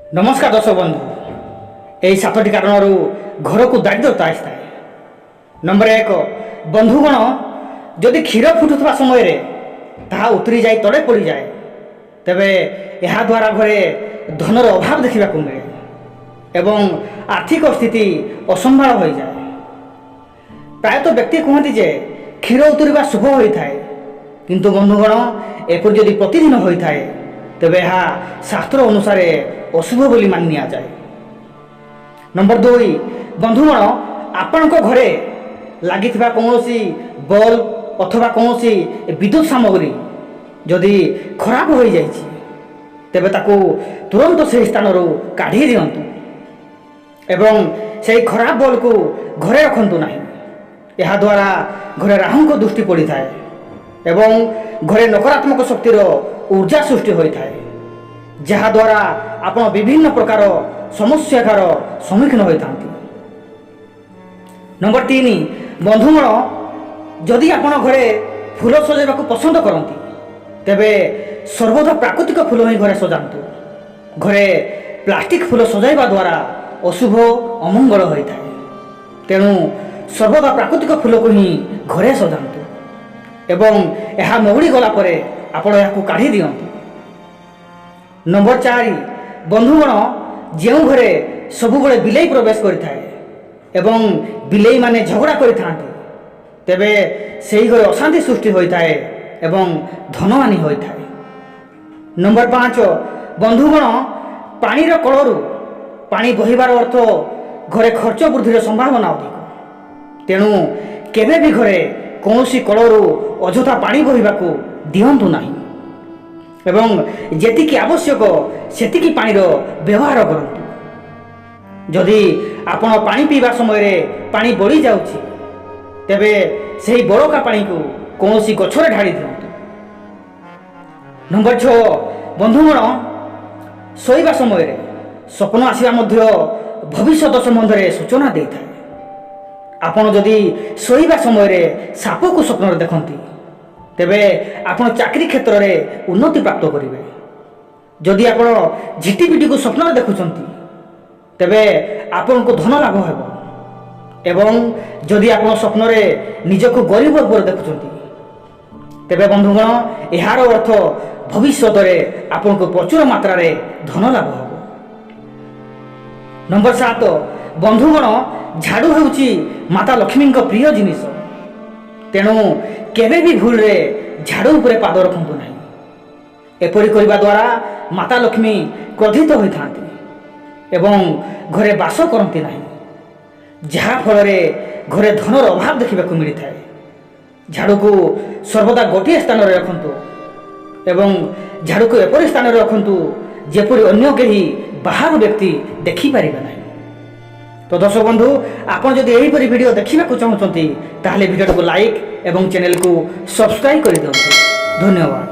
नमस्कार दर्शक बंधु यही सातटी कारण घर को दारिद्रता आए। नंबर 1 बंधुगण जदि क्षीर फुटुवा समय ताहा उतरी जाए तले पड़ जाए तेबे यह द्वारा घरे धनर अभाव देखा मिले एवं आर्थिक स्थिति असंभाल हो जाए। प्रायतः व्यक्ति कहते जे क्षीर उतरवा शुभ होता है किंतु बंधुगण एपरि जदि प्रतिदिन होता है तेबे यह शास्त्र अनुसार अशुभ बोली मानि जाए। नंबर 2 बंधुगण आपण घरे लगी कौन बल्ब अथवा कौन विद्युत सामग्री जदि खराब हो जाए तेबे ताकू तुरंत से स्थान काढ़ी दिंतु एवं से खराब बल्ब को घरे रखंतु नहीं। यह द्वारा घरे राहु को दृष्टि पड़ी था एवं घरे नकारात्मक शक्तिर ऊर्जा सृष्टि होता है जहा द्वारा आप विभिन्न प्रकार समस्यार सम्मुखीन होता। नंबर 3 बंधुगण जदि आप घरे फूल सजाइबा पसंद करती तेबे सर्वदा प्राकृतिक फूल ही घरे सजातु। घरे प्लास्टिक फूल सजाइबा द्वारा अशुभ अमंगल होता है तेणु सर्वदा प्राकृतिक फूल को ही घरे सजातु एवं यह मौड़ी गला परे आपण या काढ़ी दिंतु। नंबर 4 बंधुगण जो घरे सबुबले बिलेई प्रवेश करें एवं बिलेई माने झगड़ा करते तेबे से घरे अशांति सृष्टि होता है एवं धनहानि होता है। नंबर 5 बंधुगण पानीर कलरू पानी बहिबार अर्थ घरे खर्च वृद्धि संभावना अधिक तेणु केबे भी घरे कौन कलरू अଯଥା पानी बहिबाकू दिंतु नहीं एवं जेतिकी आवश्यक सेतिकी पानीर व्यवहार करंतु। जदि आपण पानी पीवा समय पानी बढ़ी जाउछि तेबे सही बड़का पानी को कौन गछरे ढाड़ी दिंतु। नंबर 6 बंधुगण शोइबा समय स्वप्न आसिबा मध्य भविष्य संबंध में सूचना देता है। आपण जदि शोइबा समय साप को स्वप्न देखती तेबे आपण चाकरी क्षेत्र में उन्नति प्राप्त करेंगे। जदि आपण झिटिपिटी को स्वप्न देखुंट तेबे आपण को धन लाभ हो एवं जदि आपण स्वप्न निजक गरीब वर्ग देखुंट तेबे बंधुगण यार अर्थ भविष्य में आपण को प्रचुर मात्रा रे धन लाभ हो। नंबर 7 बंधुगण झाड़ू होउची माता लक्ष्मी प्रिय जिनिस तेणु केबे भी भूल रे झाड़ू उपरे पाद रखंतु नहीं। एपरि करबा द्वारा माता लक्ष्मी क्रोधित होता एवं घरे बास करती नहीं जहा फल घरे धनर अभाव देखा मिलता है। झाड़ू को सर्वदा गोटे स्थान में रखंतु एवं झाड़ू को एपरि स्थान में रखंतु जेपरि अन्य केही बाहर व्यक्ति देखि परिबे नहीं। तो दर्शक बंधु आपन जदि एहीपरि वीडियो देखा चाहते ताहले वीडियो को लाइक एवं चैनल को सब्सक्राइब कर दियंतु। धन्यवाद।